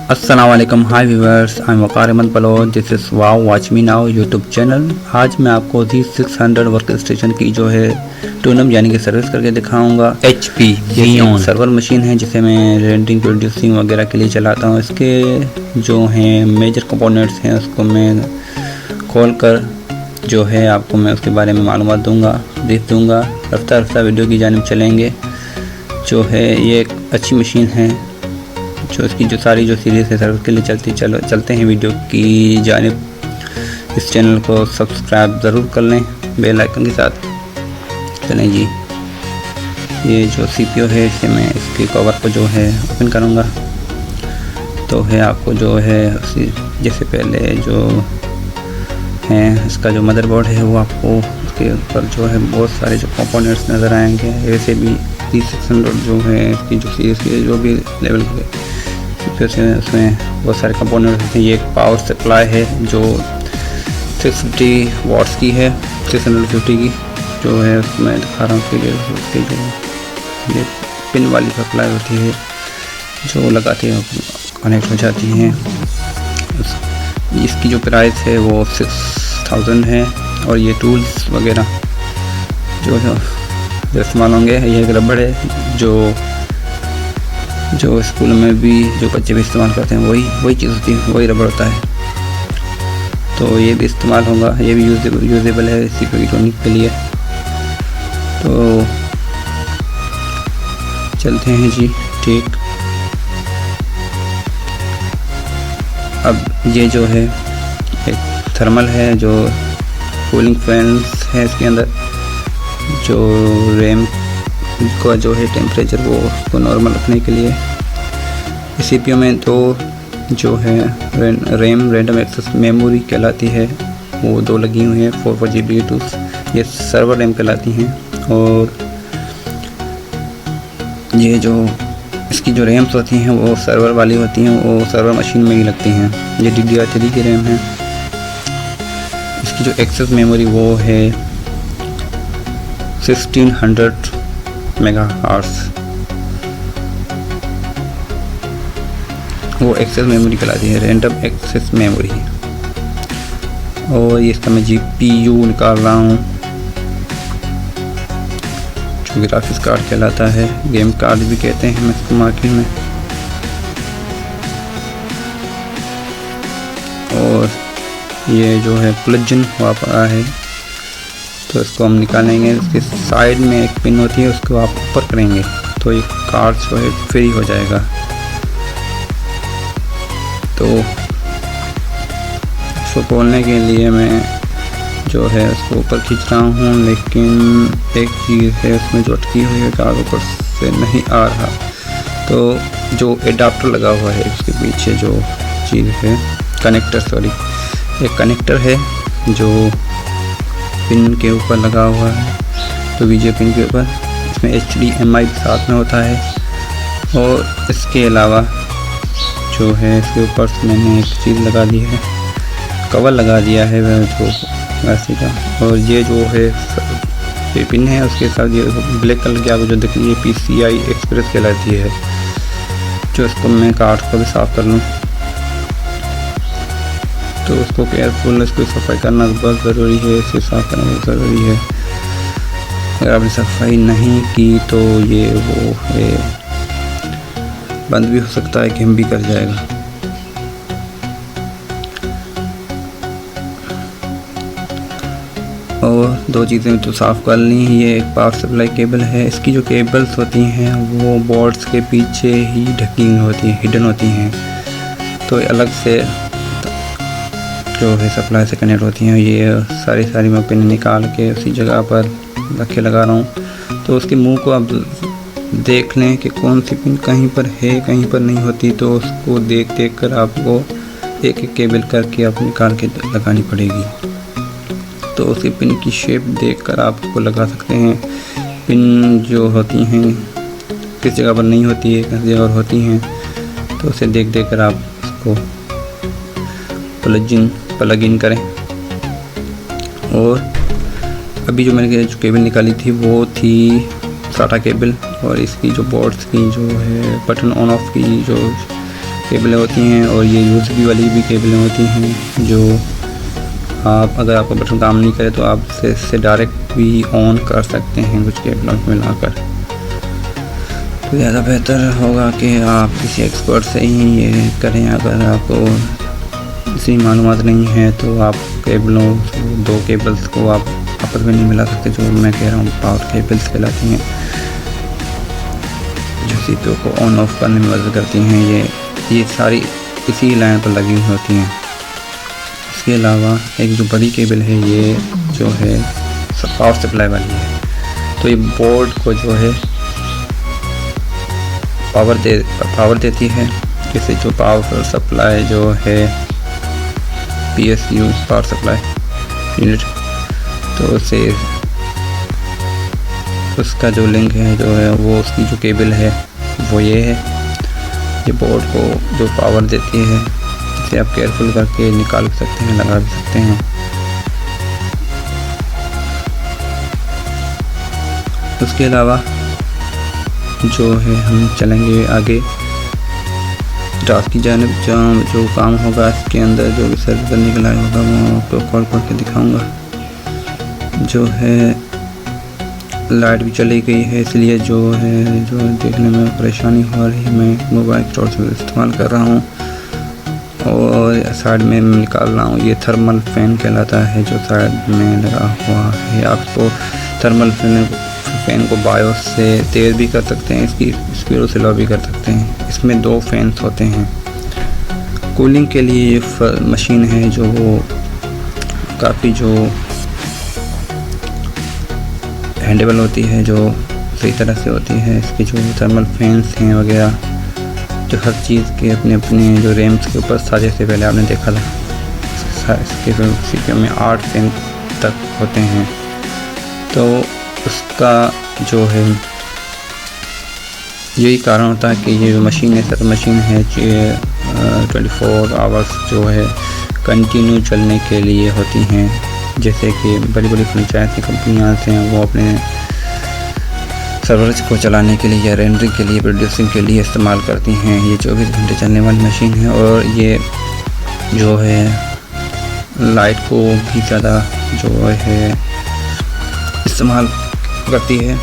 अस्सलाम वालेकुम, hi viewers, I am Waqar Ahmed Baloch, this is wow watch me now YouTube channel. आज मैं आपको Z600 वर्क स्टेशन की जो है टूनअप यानी कि सर्विस करके दिखाऊंगा। HP ये सर्वर मशीन है जिसे मैं रेंडिंग प्रोड्यूसिंग वगैरह के लिए चलाता हूँ। इसके जो हैं मेजर कंपोनेंट्स हैं उसको मैं खोल कर जो है आपको मैं उसके बारे में मालूमात दूँगा, ब्रीफ दूँगा। रफ्ता रफ्ता वीडियो की जानिब चलेंगे। जो है ये एक अच्छी मशीन है, जो इसकी जो सारी जो सीरीज़ है सर्विस के लिए चलते हैं वीडियो की जानिब। इस चैनल को सब्सक्राइब ज़रूर कर लें बेल आइकन के साथ। चलें जी, ये जो CPU है इसे मैं इसके कवर को जो है ओपन करूँगा। तो है आपको जो है जैसे पहले जो है इसका जो मदरबोर्ड है वो आपको उसके ऊपर जो है बहुत सारे जो कंपोनेंट्स नज़र आएंगे। वैसे भी Z600 जो है इसकी जो सीरीज़ की जो भी लेवल के उसमें बहुत सारे कंपोनेंट होते हैं। ये एक पावर सप्लाई है जो 650 वाट्स की है, 650 की जो है उसमें दिखा रहा हूँ। उसके जो ये पिन वाली सप्लाई होती है जो लगाती है कनेक्ट हो जाती हैं। इसकी जो प्राइस है वो 6000 है। और ये टूल्स वगैरह जो इस्तेमाल होंगे, ये एक रबड़ है जो स्कूल में भी जो बच्चे भी इस्तेमाल करते हैं वही चीज़ होती है, वही रबड़ होता है। तो ये भी इस्तेमाल होगा, ये भी यूजेबल है इसी इलेक्ट्रॉनिक के लिए। तो चलते हैं जी, ठीक। अब ये जो है एक थर्मल है, जो कूलिंग फैंस है इसके अंदर, जो रैम का जो है टेम्परेचर वो उसको नॉर्मल रखने के लिए। CPU में तो जो है रैम रैंडम एक्सेस मेमोरी कहलाती है, वो 2 लगी हुई हैं 4 GB 2, ये सर्वर रैम कहलाती हैं। और ये जो इसकी जो रैम्स होती हैं वो सर्वर वाली होती हैं, वो सर्वर मशीन में ही लगती हैं। ये DDR3 की रैम है। इसकी जो एक्सेस मेमोरी वो है 1600 मेगाहर्ट्ज़, वो एक्सेस मेमोरी कहलाती है, रैंडम एक्सेस मेमोरी। और ये इसका मैं GPU निकाल रहा हूँ जो ग्राफिक्स कार्ड कहलाता है, गेम कार्ड भी कहते हैं इसको मार्केट में। और ये जो है प्लग इन हुआ पड़ा है, तो इसको हम निकालेंगे। इसके साइड में एक पिन होती है, उसको आप ऊपर करेंगे तो ये कार्ड जो है फ्री हो जाएगा। तो इसको खोलने के लिए मैं जो है उसको ऊपर खींच रहा हूँ, लेकिन एक चीज़ है उसमें जो अटकी हुई है कार्ड ऊपर से नहीं आ रहा। तो जो एडाप्टर लगा हुआ है उसके पीछे जो चीज़ है कनेक्टर, एक कनेक्टर है जो पिन के ऊपर लगा हुआ है, तो वीजे पिन के ऊपर। इसमें HDMI साथ में होता है। और इसके अलावा जो है इसके ऊपर मैंने एक चीज़ लगा दी है, कवर लगा दिया है वह जो वैसे का। और ये जो है ये पिन है, उसके साथ ये ब्लैक कलर की आपको जो दिख रही है PCI एक्सप्रेस कहलाती है। जो इसको मैं कार्ड को भी साफ़ कर लूँ, तो उसको केयरफुल इसको सफाई करना बहुत ज़रूरी है, इसे साफ़ करना बहुत ज़रूरी है। अगर आपने सफाई नहीं की तो ये वो है बंद भी हो सकता है, गेम भी कर जाएगा। और 2 चीज़ें तो साफ़ कर ली। ये एक पावर सप्लाई केबल है, इसकी जो केबल्स होती हैं वो बोर्ड्स के पीछे ही ढकी होती हैं, हिडन होती हैं, तो अलग से जो है सप्लाई से कनेक्ट होती हैं। ये सारी मैं पिन निकाल के उसी जगह पर रख के लगा रहा हूँ। तो उसके मुंह को आप देख लें कि कौन सी पिन कहीं पर है कहीं पर नहीं होती, तो उसको देख कर आपको एक एक केबल करके आप निकाल के लगानी पड़ेगी। तो उसकी पिन की शेप देखकर आप उसको लगा सकते हैं। पिन जो होती हैं किस जगह पर नहीं होती है, किस जगह पर होती हैं, तो उसे देख कर आप उसको प्लग इन करें। और अभी जो मैंने जो केबल निकाली थी वो थी SATA केबल, और इसकी जो बोर्ड्स की जो है बटन ऑन ऑफ की जो केबलें होती हैं और ये USB वाली भी केबलें होती हैं, जो आप अगर आपका बटन काम नहीं करे तो आप इससे डायरेक्ट भी ऑन कर सकते हैं कुछ केबलों को मिलाकर। तो ज़्यादा बेहतर होगा कि आप किसी एक्सपर्ट से ही ये करें। अगर आपको इसी मालूमात नहीं है तो आप केबलों, 2 केबल्स को आप आपस में नहीं मिला सकते, जो मैं कह रहा हूँ पावर केबल्स कहलाती हैं, जो CPU को ऑन ऑफ करने में मदद करती हैं। ये सारी इसी लाइन पर लगी हुई होती हैं। इसके अलावा एक जो बड़ी केबल है, ये जो है पावर सप्लाई वाली है, तो ये बोर्ड को जो है पावर देती है। जैसे जो पावर सप्लाई जो है PSU पावर सप्लाई यूनिट, तो उससे उसका जो लिंक है जो है वो उसकी जो केबल है वो ये है। ये बोर्ड को जो पावर देती है, इसे आप केयरफुल करके निकाल भी सकते हैं, लगा भी सकते हैं। उसके अलावा जो है हम चलेंगे आगे रात की जानिब, जहाँ जो काम होगा इसके अंदर जो भी सर्च करने के लायक होगा वो आपको खोल के दिखाऊंगा। जो है लाइट भी चली गई है, इसलिए जो है जो देखने में परेशानी हो रही है। मैं मोबाइल टॉर्च इस्तेमाल कर रहा हूँ और साइड में निकाल रहा हूँ। ये थर्मल फैन कहलाता है जो साइड में लगा हुआ है। आपको थर्मल फैन को बायोस से तेज़ भी कर सकते हैं, इसकी स्पीड से लो भी कर सकते हैं। इसमें 2 फैंस होते हैं। कूलिंग के लिए ये मशीन है जो वो काफ़ी जो हैंडेबल होती है, जो सही तरह से होती है। इसके जो थर्मल फैंस हैं वगैरह, जो हर चीज़ के अपने अपने जो रैम्स के ऊपर साजे से पहले आपने देखा था, इसके CPU में 8 फैन तक होते हैं। तो उसका जो है यही कारण होता है कि ये जो मशीन है, सर मशीन है, 24 आवर्स जो है कंटिन्यू चलने के लिए होती हैं। जैसे कि बड़ी बड़ी फ्रेंचाइजी कंपनियां हैं, वो अपने सर्वर्स को चलाने के लिए या रेंडरिंग के लिए, प्रोड्यूसिंग के लिए इस्तेमाल करती हैं। ये 24 घंटे चलने वाली मशीन है और ये जो है लाइट को भी ज़्यादा जो है इस्तेमाल करती है।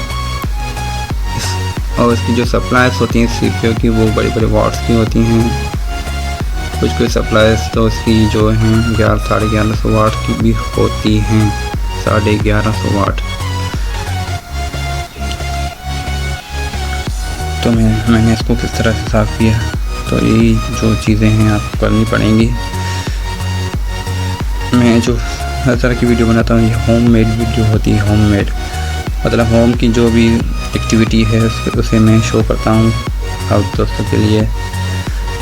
और इसकी जो सप्लाईज होती हैं CPU की, वो बड़े बड़े वाट्स की होती हैं। कुछ सप्लाईज तो इसकी जो हैं 1100-1150 वाट की भी होती हैं, 1150 वाट। तो मैंने इसको किस तरह से साफ़ किया, तो यही जो चीज़ें हैं आपको करनी पड़ेंगी। मैं जो हर तरह की वीडियो बनाता हूँ, ये होममेड वीडियो होती है। होममेड मतलब होम की जो भी एक्टिविटी है उसे मैं शो करता हूँ आप दोस्तों के लिए।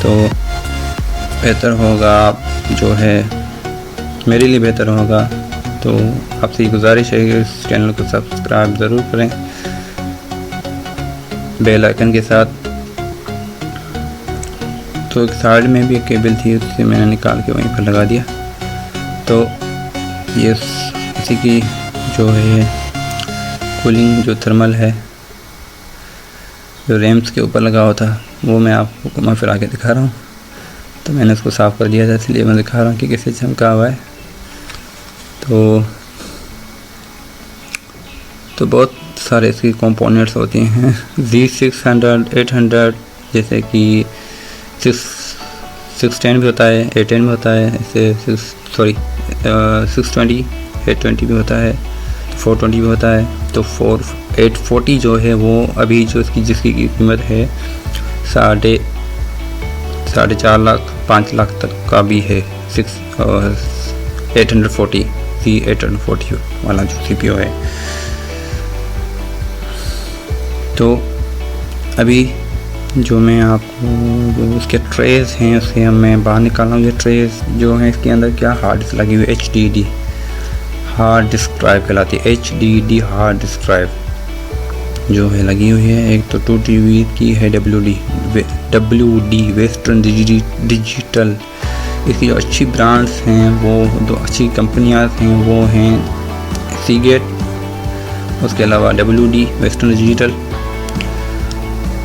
तो बेहतर होगा, आप जो है मेरे लिए बेहतर होगा। तो आपसे गुजारिश है कि इस चैनल को सब्सक्राइब ज़रूर करें बेल आइकन के साथ। तो एक साइड में भी एक केबल थी, उससे मैंने निकाल के वहीं पर लगा दिया। तो ये इसी की जो है कूलिंग जो थर्मल है, जो रैम्स के ऊपर लगा हुआ था, वो मैं आपको घुमा फिरा के दिखा रहा हूँ। तो मैंने उसको साफ़ कर दिया था, इसलिए मैं दिखा रहा हूँ कि कैसे चमका हुआ है। तो बहुत सारे इसकी कंपोनेंट्स होते हैं। Z600, 800, जैसे कि 610 भी होता है, 810 भी होता है, ऐसे 620, 820 भी होता है, 420 भी होता है। तो 840 जो है वो अभी जो जिसकी कीमत है 4.5 लाख 5 लाख तक का भी है। 840 वाला जो CPU है। तो अभी जो मैं आपको जो उसके ट्रेस हैं उसे मैं बाहर निकाल रहा हूँ। ये ट्रेस जो है इसके अंदर क्या हार्ड डिस्क लगी हुई है, HDD हार्ड डिस्क ड्राइव कहलाती है। HDD हार्ड डिस्क ड्राइव जो है लगी हुई है। एक तो 2TB की है, WD वेस्टर्न डिजिटल। इसकी जो अच्छी ब्रांड्स हैं, वो 2 अच्छी कंपनियां हैं, वो हैं सीगेट, उसके अलावा WD वेस्टर्न डिजिटल।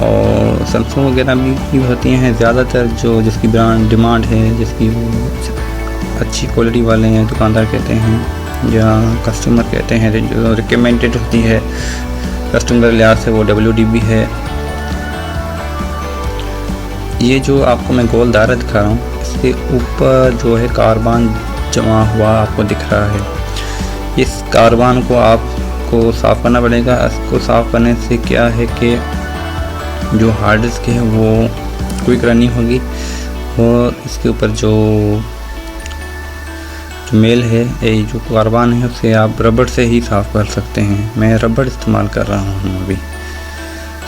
और सैमसंग वगैरह भी होती हैं ज़्यादातर, जो जिसकी ब्रांड डिमांड है, जिसकी अच्छी क्वालिटी वाले हैं दुकानदार कहते हैं या कस्टमर कहते हैं, जो रिकमेंडेड होती है कस्टमर के लिहाज से, वो WD है। ये जो आपको मैं गोल दायरा दिखा रहा हूँ, इसके ऊपर जो है कार्बन जमा हुआ आपको दिख रहा है। इस कार्बन को आपको साफ़ करना पड़ेगा। इसको साफ़ करने से क्या है कि जो हार्ड डिस्क है वो क्विक रनिंग होगी, और इसके ऊपर जो मेल है, ये जो कार्बन है, उसे आप रबड़ से ही साफ़ कर सकते हैं। मैं रबड़ इस्तेमाल कर रहा हूँ अभी,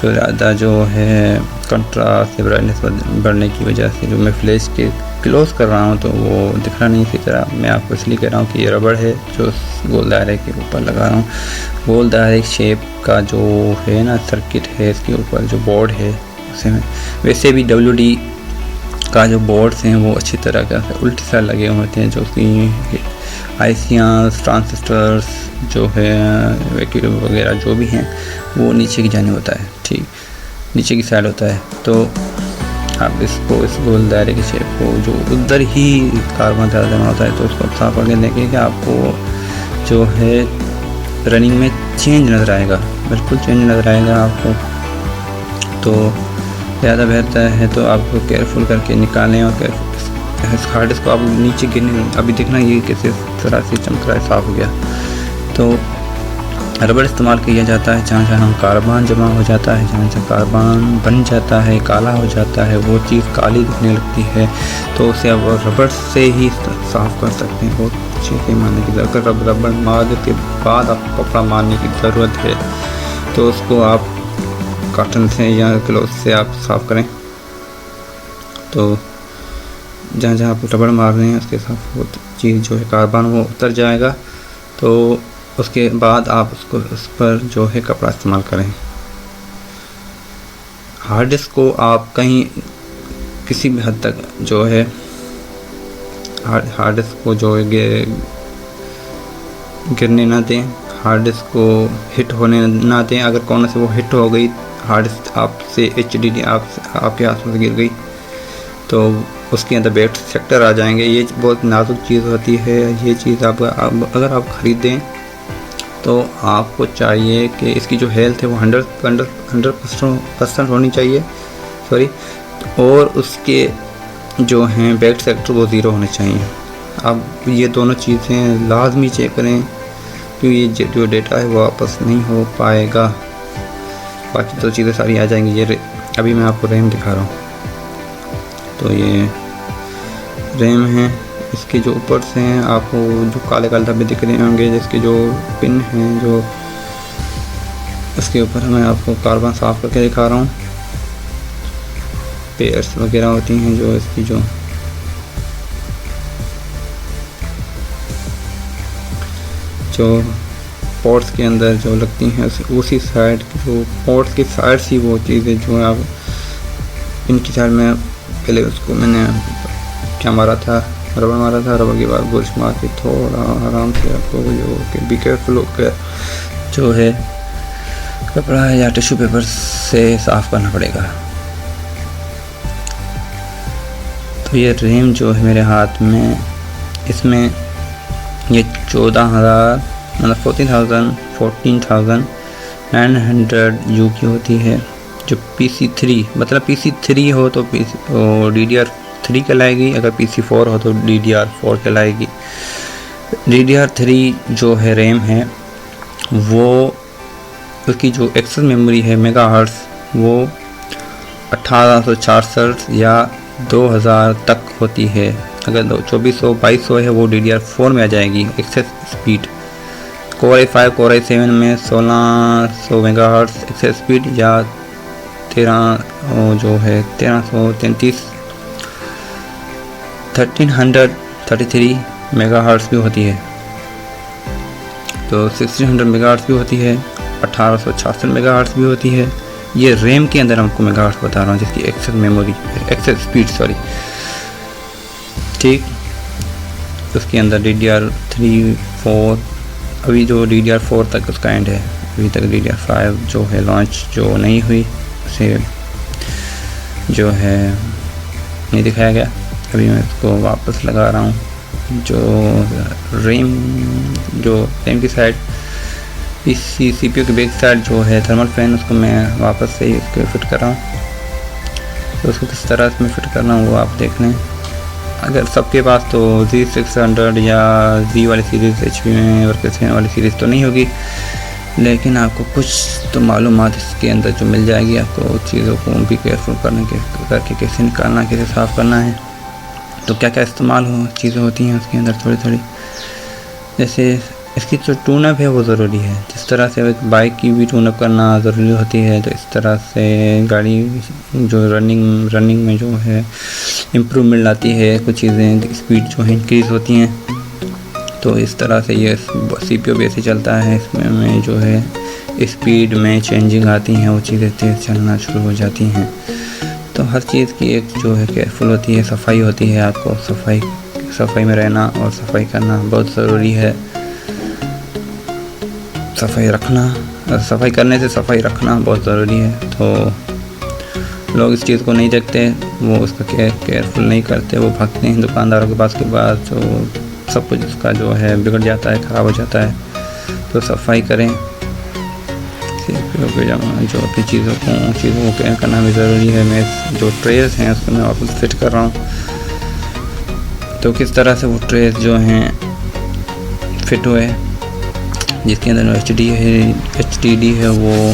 तो ज़्यादा जो है कंट्रास्ट ब्राइटनेस बढ़ने की वजह से जो मैं फ्लैश के क्लोज कर रहा हूँ तो वो दिख रहा नहीं इसी तरह। मैं आपको इसलिए कह रहा हूँ कि ये रबड़ है जो गोल दायरे के ऊपर लगा रहा हूँ। गोल दायरे शेप का जो है ना सर्किट है, इसके ऊपर जो बोर्ड है उसे वैसे भी WD का जो बोर्ड्स हैं वो अच्छी तरह का उल्टी सा लगे होते हैं, जो कि आईसियाँ ट्रांजिस्टर्स जो है वैक्यूम वगैरह जो भी हैं वो नीचे की जाने होता है, ठीक नीचे की साइड होता है। तो आप इसको इस गोल दायरे के शेप को जो उधर ही कार्बन ज़्यादा जमा होता है, तो उसको साफ करके देखें कि आपको जो है रनिंग में चेंज नज़र आएगा, बिल्कुल चेंज नज़र आएगा आपको। तो ज़्यादा बेहतर है तो आपको केयरफुल करके निकालें, और इस हार्ड डिस्क को आप नीचे गिरने, अभी देखना ये किसी तरह से चमक रहा है, साफ़ हो गया। तो रबड़ इस्तेमाल किया जाता है जहाँ जहाँ कार्बन जमा हो जाता है, जहाँ जहाँ कार्बन बन जाता है, काला हो जाता है, वो चीज़ काली दिखने लगती है, तो उसे आप रबड़ से ही साफ़ कर सकते हैं। बहुत अच्छे से मारने की ज़रूरत, अगर रबड़ मारने के बाद आपको कपड़ा मारने की ज़रूरत है तो उसको आप कॉटन से या क्लॉथ से आप साफ़ करें। तो जहाँ जहाँ आप रबड़ मार रहे हैं उसके साथ वो चीज़ जो है कार्बन वो उतर जाएगा। तो उसके बाद आप उसको उस पर जो है कपड़ा इस्तेमाल करें। हार्ड डिस्क को आप कहीं किसी भी हद तक जो है हार्ड डिस्क को जो है गिरने ना दें, हार्ड डिस्क को हिट होने ना दें। अगर कौन से वो हिट हो गई, हार्ड डिस्क आपसे HDD आपके हाथ में गिर गई, तो उसके अंदर बैट सेक्टर आ जाएंगे। ये बहुत नाजुक चीज़ होती है। ये चीज़ अगर आप ख़रीदें तो आपको चाहिए कि इसकी जो हेल्थ है वो 100% होनी चाहिए, और उसके जो हैं बैट सेक्टर वो 0 होने चाहिए। अब ये दोनों चीज़ें लाजमी चेक करें, क्योंकि ये जो डेटा है वो वापस नहीं हो पाएगा। बाकी तो चीज़ें सारी आ जाएंगी। ये अभी मैं आपको रैम दिखा रहा हूँ, तो ये रैम है। इसके जो ऊपर से हैं आपको जो काले काले धब्बे दिख रहे होंगे, जिसके जो पिन हैं, जो इसके ऊपर मैं आपको कार्बन साफ़ करके दिखा रहा हूँ। पेयर्स वगैरह होती हैं जो इसकी जो पोर्ट्स के अंदर जो लगती हैं, उसी साइड जो पोर्ट्स की साइड सी वो चीज़ें जो है आप इनकी साइड में पहले उसको मैंने क्या मारा था, रबड़ मारा था। रबड़ के बाद बुरश मार के थोड़ा आराम से आपको जो कि बी केयरफुल होकर जो है कपड़ा या टिश्यू पेपर से साफ़ करना पड़ेगा। तो ये रैम जो है मेरे हाथ में, इसमें ये 14,000 मतलब 14,900 U की होती है। जो PC3 मतलब PC3 हो तो DDR3 कहलाएगी, अगर PC4 हो तो DDR4 कहलाएगी। DDR3 जो है रैम है वो उसकी जो एक्सेस मेमोरी है मेगाहर्ट्ज़ वो 1864 या 2000 तक होती है। अगर 2400 2200 है वो DDR4 में आ जाएगी access speed. Core i5 Core i7 में 1600 मेगाहर्ट्ज़ एक्सेस स्पीड या 1333 मेगाहर्ट्ज़ भी होती है, तो 1600 मेगाहर्ट्ज़ भी होती है, 1866 मेगाहर्ट्ज़ भी होती है। ये रैम के अंदर हमको मेगाहर्ट्ज़ बता रहा हूँ जिसकी एक्सेस मेमोरी एक्सेस स्पीड ठीक। उसके अंदर DDR3 4 अभी जो DDR4 तक उसका एंड है, अभी तक DDR5 जो है लॉन्च जो नहीं हुई, उसे जो है नहीं दिखाया गया। अभी मैं इसको वापस लगा रहा हूँ। जो रैम की साइड, इस CPU की बैक साइड जो है थर्मल फैन, उसको मैं वापस से इसको फिट कर रहा हूँ। तो उसको किस तरह से मैं फिट कर रहा हूँ वो आप देख लें। अगर सबके पास तो Z600 या Z वाली सीरीज़ HP में वर्कस्टेशन वाली सीरीज़ तो नहीं होगी, लेकिन आपको कुछ तो मालूमात इसके अंदर जो मिल जाएगी। आपको चीज़ों को भी केयरफुल करके कैसे निकालना, कैसे साफ़ करना है, तो क्या क्या इस्तेमाल चीज़ें होती हैं उसके अंदर थोड़ी थोड़ी। जैसे इसकी जो ट्यूनअप है वो ज़रूरी है। जिस तरह से एक बाइक की भी ट्यूनअप करना ज़रूरी होती है, तो इस तरह से गाड़ी जो रनिंग में जो है इम्प्रूवमेंट लाती है, कुछ चीज़ें स्पीड जो है इंक्रीज़ होती हैं। तो इस तरह से ये CPU भी ऐसे चलता है। इसमें जो है स्पीड में चेंजिंग आती हैं, वो चीज़ें तेज़ चलना शुरू हो जाती हैं। तो हर चीज़ की एक जो है केयरफुल होती है, सफाई होती है। आपको सफाई में रहना और सफाई करना बहुत ज़रूरी है। सफाई करने से सफाई रखना बहुत ज़रूरी है। तो लोग इस चीज़ को नहीं देखते, वो उसका केयरफुल नहीं करते, वो भागते हैं दुकानदारों के पास के बाद, तो सब कुछ उसका जो है बिगड़ जाता है, ख़राब हो जाता है। तो सफाई करें, जो अपनी चीज़ों को केयर करना भी ज़रूरी है। मैं जो ट्रेस हैं उसको मैं वापस फिट कर रहा हूँ। तो किस तरह से वो ट्रेस जो हैं फिट हुए, जिसके अंदर HDD है, वो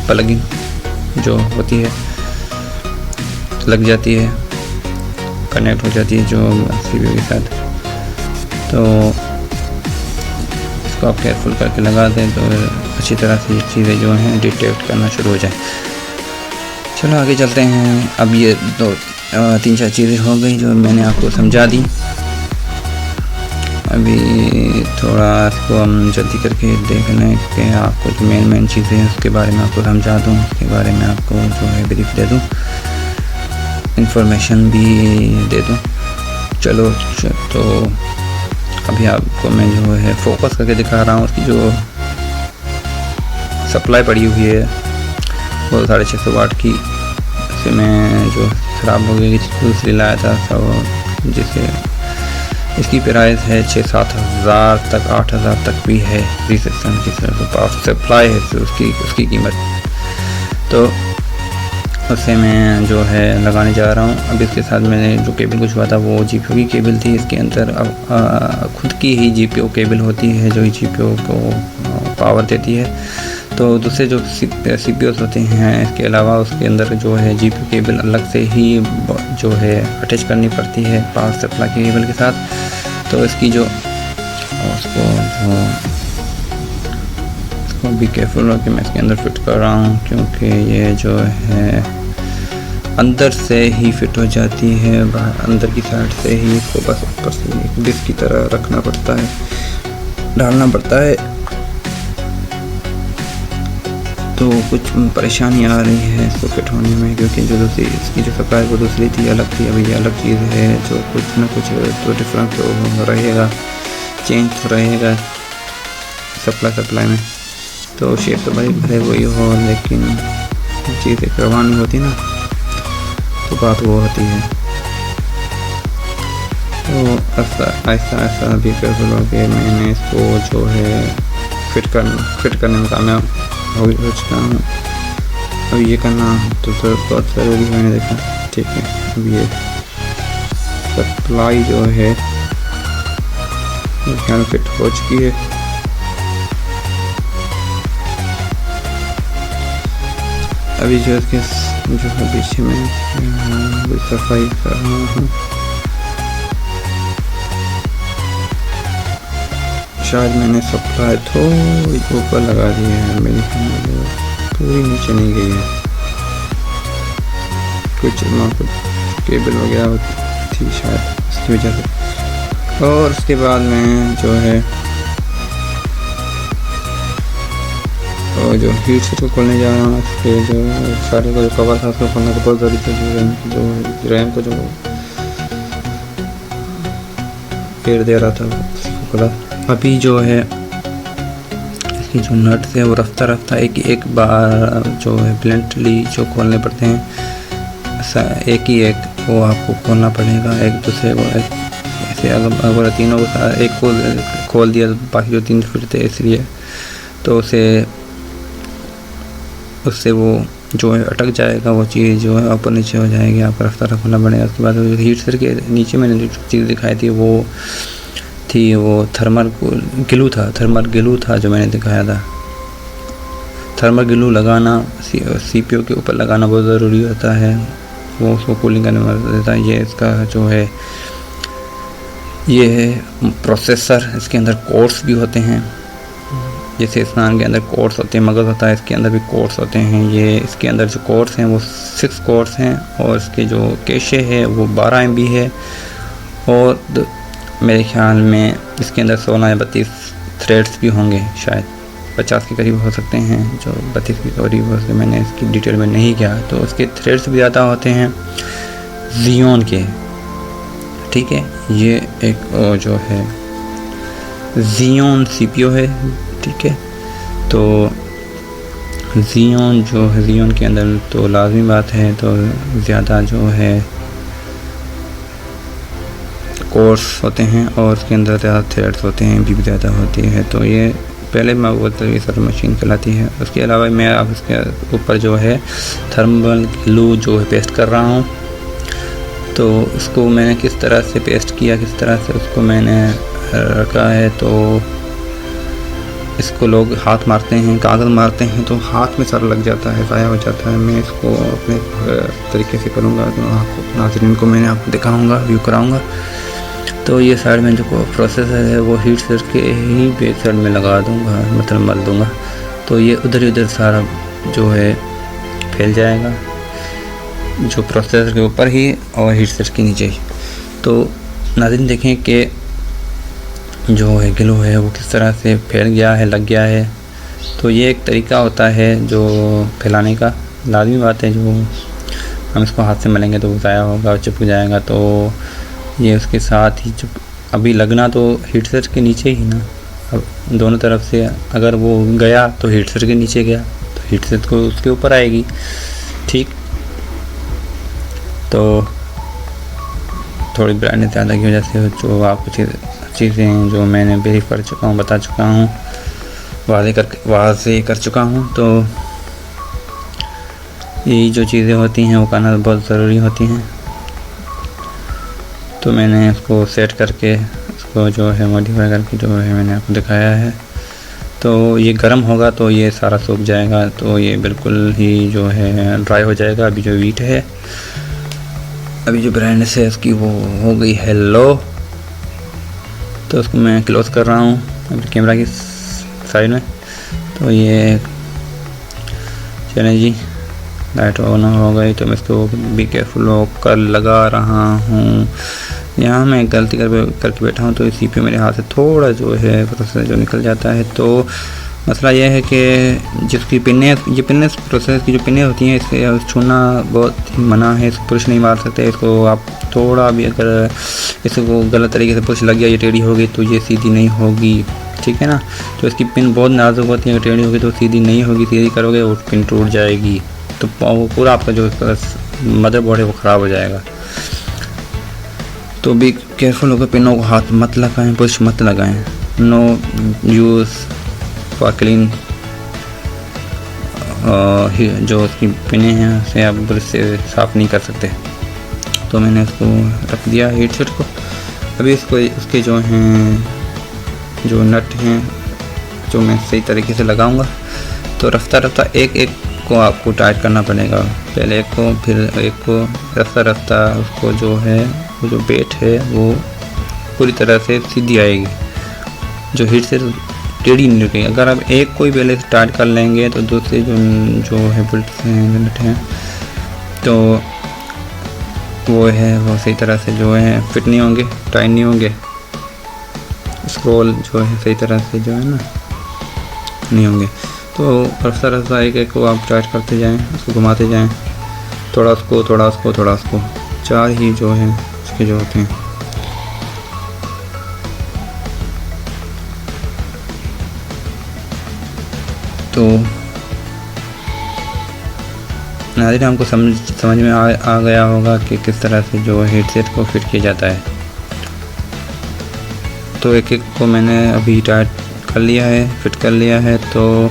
प्लगइन जो होती है लग जाती है, कनेक्ट हो जाती है जो CPU के साथ। तो इसको आप केयरफुल करके लगा दें तो अच्छी तरह से ये चीज़ें जो हैं डिटेक्ट करना शुरू हो जाए। चलो आगे चलते हैं। अब ये 3-4 चीज़ें हो गई जो मैंने आपको समझा दी। अभी थोड़ा इसको हम जल्दी करके देख लें कि आपको जो मेन चीज़ें हैं उसके बारे में आपको समझा दूँ, उसके बारे में आपको जो है ब्रीफ दे दूँ, इंफॉर्मेशन भी दे दूँ। चलो तो अभी आपको मैं जो है फोकस करके दिखा रहा हूँ। उसकी जो सप्लाई पड़ी हुई है वो 650 वाट की, उसे मैं जो ख़राब हो गई दूसरी लाया था, तो जिसे इसकी प्राइस है 6-7 हज़ार तक, 8 हज़ार तक भी है। रिसेप्शन की तरफ पावर सप्लाई है तो उसकी कीमत, तो उसे मैं जो है लगाने जा रहा हूँ। अब इसके साथ मैंने जो केबल कुछ हुआ था वो GPIO की केबल थी। इसके अंदर अब खुद की ही GPIO केबल होती है जो GPIO को पावर देती है। तो दूसरे जो CPIOs होते हैं इसके अलावा उसके अंदर जो है GPIO केबल अलग से ही जो है अटैच करनी पड़ती है पावर सप्लाई के केबल के साथ। तो इसकी जो इसको भी केयरफुल हो कि मैं इसके अंदर फिट कर रहा हूँ, क्योंकि ये जो है अंदर से ही फिट हो जाती है, बाहर अंदर की साइड से ही इसको बस ऊपर से एक डिस्क की तरह रखना पड़ता है, डालना पड़ता है। तो कुछ परेशानी आ रही है इसको फिट होने में, क्योंकि जो दूसरी इसकी जो सप्लाई वो दूसरी थी, अलग थी। अभी ये अलग चीज़ है, जो कुछ ना कुछ तो डिफरेंस तो रहेगा, चेंज तो रहेगा सप्लाई में। तो शेप तो भाई भले वही हो, लेकिन चीज़ें करवानी होती ना, तो बात वो होती है। तो ऐसा भी केयरफुल हो के मैंने इसको जो है फिट करने में कामयाब हो चुका हूँ। अब ये करना तो बहुत ज़रूरी है, मैंने देखा। ठीक है, अब ये सप्लाई जो है ख्याल फिट हो चुकी है। अभी जो इसके जो है पीछे में सफाई कर रहा हूँ। शायद मैंने सप्लाई थोड़ी ऊपर लगा दी है, मेरी पूरी नीचे नहीं गई है। कुछ केबल वगैरह थी शायद, इसकी वजह से। और उसके बाद में जो है और जो हीट से खोलने जा रहा हूँ, इसके जो सारे का जो कवर था उसको खोलना तो बहुत ज़रूरी था। जो रैम को जो फेर दे रहा था उसको खोला। अभी जो है इसकी जो नट्स है वो रफ्ता एक बार जो है ब्लंटली जो खोलने पड़ते हैं, एक ही एक वो आपको खोलना पड़ेगा, एक दूसरे को ऐसे अगर तीनों को एक को खोल दिया तो बाकी जो 3 फिट थे, इसलिए तो उससे वो जो है अटक जाएगा, वो चीज़ जो है ऊपर नीचे हो जाएगी, आपको रफ्तार खोलना पड़ेगा। उसके बाद हीट सर के नीचे मैंने जो चीज़ दिखाई थी वो थर्मल ग्लू था जो मैंने दिखाया था। थर्मल ग्लू लगाना CPU के ऊपर लगाना बहुत ज़रूरी होता है, वो उसको कूलिंग करने में मदद देता है। ये इसका जो है ये है प्रोसेसर, इसके अंदर कोर्स भी होते हैं, जैसे स्नान के अंदर कोर्स होते हैं, मगज़ होता है, इसके अंदर भी कोर्स होते हैं। ये इसके अंदर जो कोर्स हैं वो 6 कोर्स हैं और इसके जो कैशे है वो 12 MB है और मेरे ख्याल में इसके अंदर 16 या 32 थ्रेड्स भी होंगे, शायद 50 के करीब हो सकते हैं, जो 32 के करीब हो सकते। मैंने इसकी डिटेल में नहीं किया, तो उसके थ्रेड्स भी ज़्यादा होते हैं Xeon के, ठीक है। ये एक जो है Xeon CPU है, ठीक है। तो Xeon के अंदर तो लाजमी बात है, तो ज़्यादा जो है कोर्स होते हैं और उसके अंदर ज़्यादा थ्रेड्स होते हैं, भी ज़्यादा होती है। तो ये पहले मैं बोलता हूँ ये सर मशीन कहलाती है। उसके अलावा मैं अब इसके ऊपर जो है थर्मल ग्लू जो है पेस्ट कर रहा हूँ। तो इसको मैंने किस तरह से पेस्ट किया, किस तरह से उसको मैंने रखा है, तो इसको लोग हाथ मारते हैं, कागज़ मारते हैं, तो हाथ में सारा लग जाता है, ज़ाया हो जाता है। मैं इसको अपने तरीके से करूँगा, तो आपको नाज़रीन को मैंने आपको दिखाऊँगा, व्यू कराऊँगा। तो ये साइड में जो प्रोसेसर है वो हीट सर के ही बैक साइड में लगा दूँगा, मतलब मल दूँगा, तो ये उधर सारा जो है फैल जाएगा, जो प्रोसेसर के ऊपर ही और हीट सर के नीचे ही। तो नाज़रीन देखें कि जो है ग्लू है वो किस तरह से फैल गया है, लग गया है। तो ये एक तरीका होता है जो फैलाने का, लाजमी बात है, जो हम इसको हाथ से मलेंगे तो वो ज़ाया होगा, चिपक जाएगा। तो ये उसके साथ ही अभी लगना तो हीटसर के नीचे ही ना, अब दोनों तरफ से अगर वो गया तो हीटसर के नीचे गया तो हीटसर को उसके ऊपर आएगी, ठीक। तो थोड़ी ब्राइटनेस ज़्यादा की वजह से जो आपको चीज़ें जो मैंने वेरीफाई कर चुका हूँ, बता चुका हूँ, वाज़े कर चुका हूँ, तो ये जो चीज़ें होती हैं वो करना बहुत ज़रूरी होती हैं। तो मैंने इसको सेट करके इसको जो है मॉडिफाई करके जो है मैंने आपको दिखाया है। तो ये गर्म होगा तो ये सारा सूख जाएगा, तो ये बिल्कुल ही जो है ड्राई हो जाएगा। अभी जो वीट है, अभी जो ब्राइटनेस है इसकी वो हो गई है लो, तो उसको मैं क्लोज कर रहा हूँ अभी कैमरा की साइड में। तो ये चलें जी, लाइट ऑन हो गई, तो मैं इसको बी केयरफुल होकर लगा रहा हूँ। यहाँ मैं गलती करके बैठा हूँ, तो CPU मेरे हाथ से थोड़ा जो है प्रोसेसर जो निकल जाता है। तो मसला यह है कि जिसकी पिनें, ये पिनें प्रोसेसर की जो पिनें होती हैं, इसे छूना बहुत ही मना है, इसको पुश नहीं मार सकते। इसको आप थोड़ा भी अगर इसको गलत तरीके से पुश लग गया, ये टेढ़ी होगी तो ये सीधी नहीं होगी, ठीक है ना। तो इसकी पिन बहुत नाजुक होती है, अगर टेढ़ी होगी तो सीधी नहीं होगी, सीधी करोगे वो पिन टूट जाएगी, तो वो पूरा आपका जो मदरबोर्ड है वो ख़राब हो जाएगा। तो भी केयरफुल होकर पिनों को हाथ मत लगाएं, पुश मत लगाएं। नो यूज़ फॉर क्लीन, जो उसकी पिनें हैं उसे आप ब्रश से साफ़ नहीं कर सकते। तो मैंने इसको रख दिया हीट सेट को। अभी इसको उसके जो हैं जो नट हैं जो मैं सही तरीके से लगाऊंगा। तो रफ्ता एक एक को आपको टाइट करना पड़ेगा, पहले एक को फिर एक को, रफ्ता उसको जो है वो जो बेट है वो पूरी तरह से सीधी आएगी, जो हीट से टेढ़ी नहीं रुकेगी। अगर आप एक को ही पहले स्टार्ट कर लेंगे तो दूसरे जो है बुलेट्स हैं, नट हैं, तो वो है वो सही तरह से जो है फिट नहीं होंगे, टाइट नहीं होंगे, स्क्रॉल जो है सही तरह से जो है ना नहीं होंगे। तो रफ्ता एक को आप टाइट करते जाएं, उसको घुमाते जाएं, थोड़ा उसको 4 ही जो है उसके जो होते हैं। तो नाज़रीन हमको समझ में आ गया होगा कि किस तरह से जो हेडसेट को फिट किया जाता है। तो एक एक को मैंने अभी टाइट कर लिया है, फिट कर लिया है। तो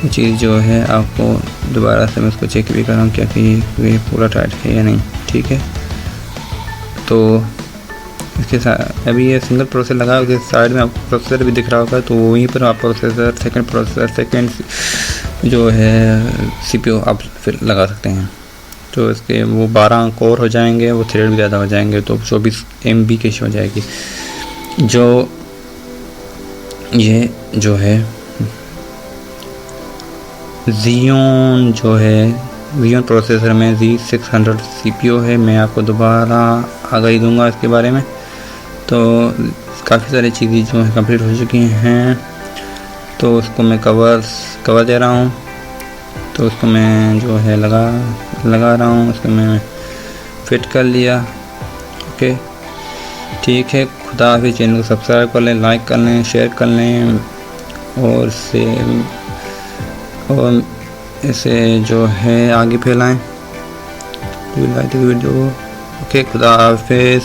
चीज़ जो है आपको दोबारा से मैं उसको चेक भी कर रहा हूँ क्या कि ये पूरा टाइट है या नहीं। ठीक है, तो इसके साथ अभी ये सिंगल प्रोसेसर लगा, उसके साइड में आपको प्रोसेसर भी दिख रहा होगा। तो वहीं पर आप प्रोसेसर सेकंड जो है CPU आप फिर लगा सकते हैं। तो इसके वो 12 कोर हो जाएंगे, वो थ्रेड भी ज़्यादा हो जाएंगे, तो 24 MB कैश हो जाएगी। जो ये जो है Xeon प्रोसेसर में Z600 CPU है। मैं आपको दोबारा आगाही दूंगा इसके बारे में। तो काफ़ी सारी चीज़ें जो है कंप्लीट हो चुकी हैं। तो उसको मैं कवर दे रहा हूँ। तो उसको मैं जो है लगा रहा हूँ, उसको मैं फिट कर लिया। ओके, ठीक है। खुदा हाफिज़। चैनल को सब्सक्राइब कर लें, लाइक कर लें, शेयर कर लें और इसे जो है आगे फैलाएं। वीडियो। ओके, खुदा हाफिज़।